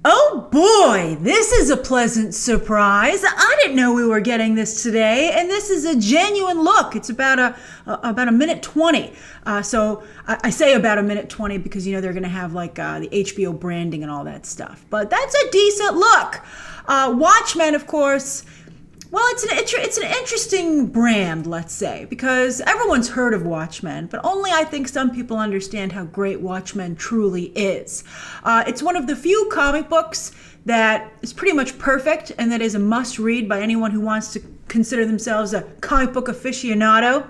Oh boy, this is a pleasant surprise. I didn't know we were getting this today, and this is a genuine look. It's about a minute 20. So I say about a minute 20 because, you know, they're going to have like the HBO branding and all that stuff. But that's a decent look. Watchmen, of course. Well, it's an interesting brand, let's say, because everyone's heard of Watchmen, but only I think some people understand how great Watchmen truly is. It's one of the few comic books that is pretty much perfect and that is a must-read by anyone who wants to consider themselves a comic book aficionado.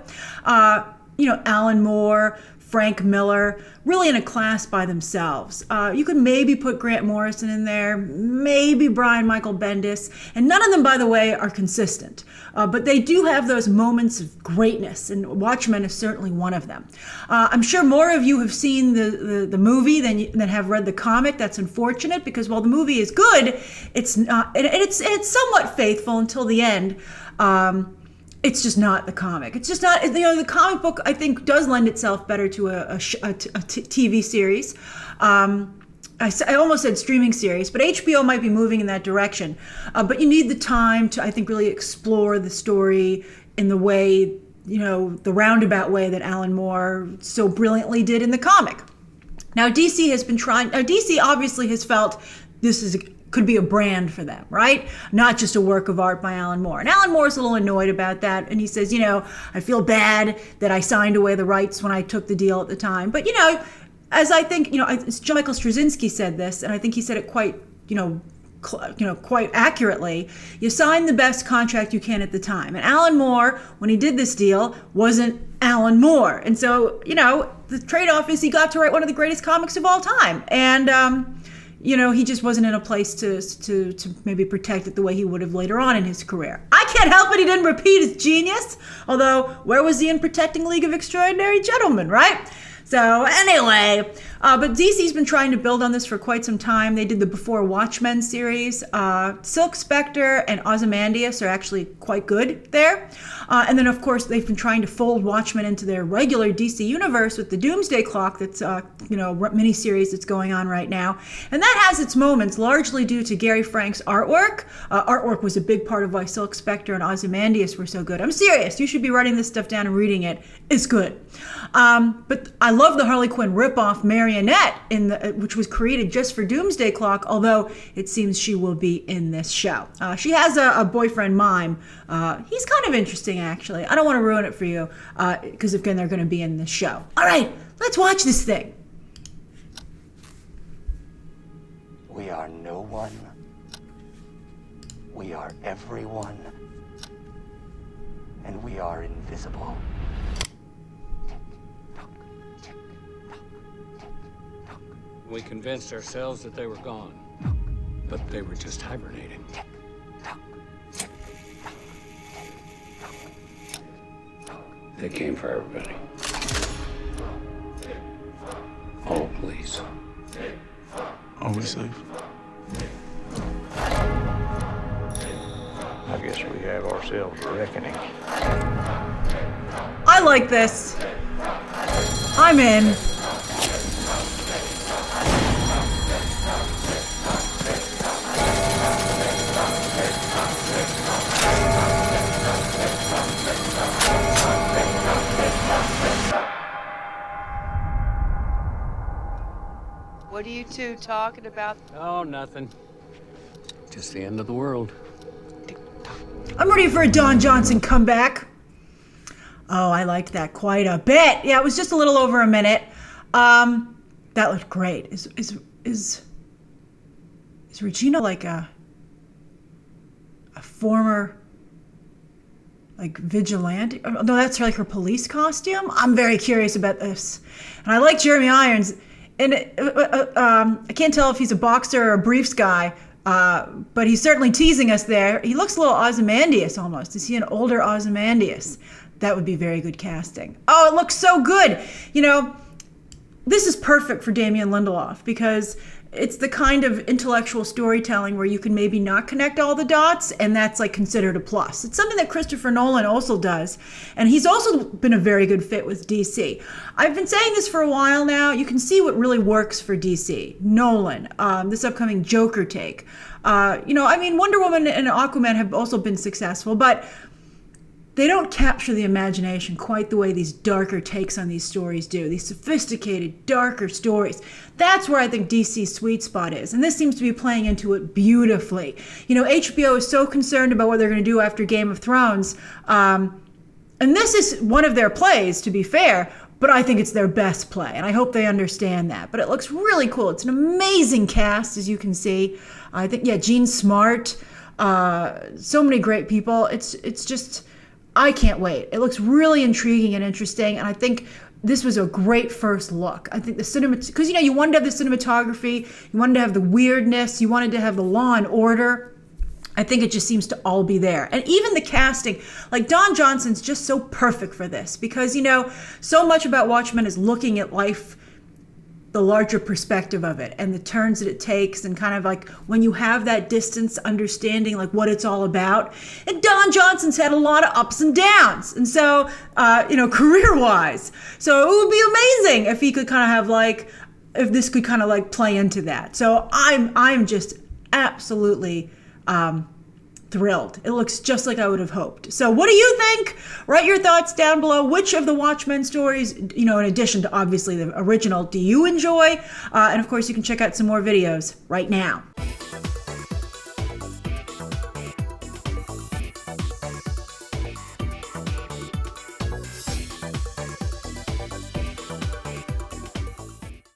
You know, Alan Moore, Frank Miller, really in a class by themselves. You could maybe put Grant Morrison in there, maybe Brian Michael Bendis, and none of them, by the way, are consistent. But they do have those moments of greatness, and Watchmen is certainly one of them. I'm sure more of you have seen the movie than have read the comic. That's unfortunate because while the movie is good, it's not, and it's somewhat faithful until the end. It's just not the comic. It's just not, you know, the comic book, I think, does lend itself better to a TV series. I almost said streaming series, but HBO might be moving in that direction. But you need the time to, I think, really explore the story in the way, you know, the roundabout way that Alan Moore so brilliantly did in the comic. Now, DC has been trying, DC obviously has felt this could be a brand for them, right? Not just a work of art by Alan Moore. And Alan Moore's a little annoyed about that. And he says, you know, I feel bad that I signed away the rights when I took the deal at the time. But, you know, as I think, you know, John Michael Straczynski said this, and I think he said it quite, quite accurately. You sign the best contract you can at the time. And Alan Moore, when he did this deal, wasn't Alan Moore. And so, you know, the trade-off is he got to write one of the greatest comics of all time. And, you know, he just wasn't in a place to maybe protect it the way he would have later on in his career. I can't help it he didn't repeat his genius. Although, where was he in protecting League of Extraordinary Gentlemen, right? So anyway, but DC's been trying to build on this for quite some time. They did the Before Watchmen series. Silk Spectre and Ozymandias are actually quite good there. And then, of course, they've been trying to fold Watchmen into their regular DC universe with the Doomsday Clock that's, miniseries that's going on right now. And that has its moments, largely due to Gary Frank's artwork. Artwork was a big part of why Silk Spectre and Ozymandias were so good. I'm serious. You should be writing this stuff down and reading it. It's good. But I love the Harley Quinn ripoff marionette which was created just for Doomsday Clock, although it seems she will be in this show. She has a boyfriend mime. He's kind of interesting, actually. I don't want to ruin it for you because, again, they're going to be in this show. All right, let's watch this thing. We are no one. We are everyone. And we are invisible. We convinced ourselves that they were gone, but they were just hibernating. They came for everybody. Oh, please. Are we safe? I guess we have ourselves a reckoning. I like this. I'm in. What are you two talking about? Oh, nothing. Just the end of the world. I'm ready for a Don Johnson comeback. Oh, I liked that quite a bit. Yeah, it was just a little over a minute. That looked great. Is Regina like a former like vigilante? Oh, no, that's like her police costume. I'm very curious about this, and I like Jeremy Irons. And I can't tell if he's a boxer or a briefs guy, but he's certainly teasing us there. He looks a little Ozymandias almost. Is he an older Ozymandias? That would be very good casting. Oh, it looks so good. You know, this is perfect for Damien Lindelof because it's the kind of intellectual storytelling where you can maybe not connect all the dots, and that's like considered a plus. It's something that Christopher Nolan also does, and he's also been a very good fit with DC. I've been saying this for a while now. You can see what really works for DC. Nolan, this upcoming Joker take. Wonder Woman and Aquaman have also been successful, but they don't capture the imagination quite the way these darker takes on these stories do. These sophisticated, darker stories. That's where I think DC's sweet spot is. And this seems to be playing into it beautifully. HBO is so concerned about what they're going to do after Game of Thrones. And this is one of their plays, to be fair, but I think it's their best play. And I hope they understand that. But it looks really cool. It's an amazing cast, as you can see. I think, Jean Smart, so many great people. It's just, I can't wait. It looks really intriguing and interesting, and I think this was a great first look. I think the cinema, because you wanted to have the cinematography, you wanted to have the weirdness, you wanted to have the law and order. I think it just seems to all be there. And even the casting, like Don Johnson's just so perfect for this, because so much about Watchmen is looking at life, the larger perspective of it and the turns that it takes, and kind of like when you have that distance, understanding like what it's all about. And Don Johnson's had a lot of ups and downs, and so career-wise, so it would be amazing if he could kind of have like, if this could kind of like play into that. So I'm just absolutely thrilled. It looks just like I would have hoped. So what do you think? Write your thoughts down below. Which of the Watchmen stories, in addition to obviously the original, do you enjoy? And of course, you can check out some more videos right now.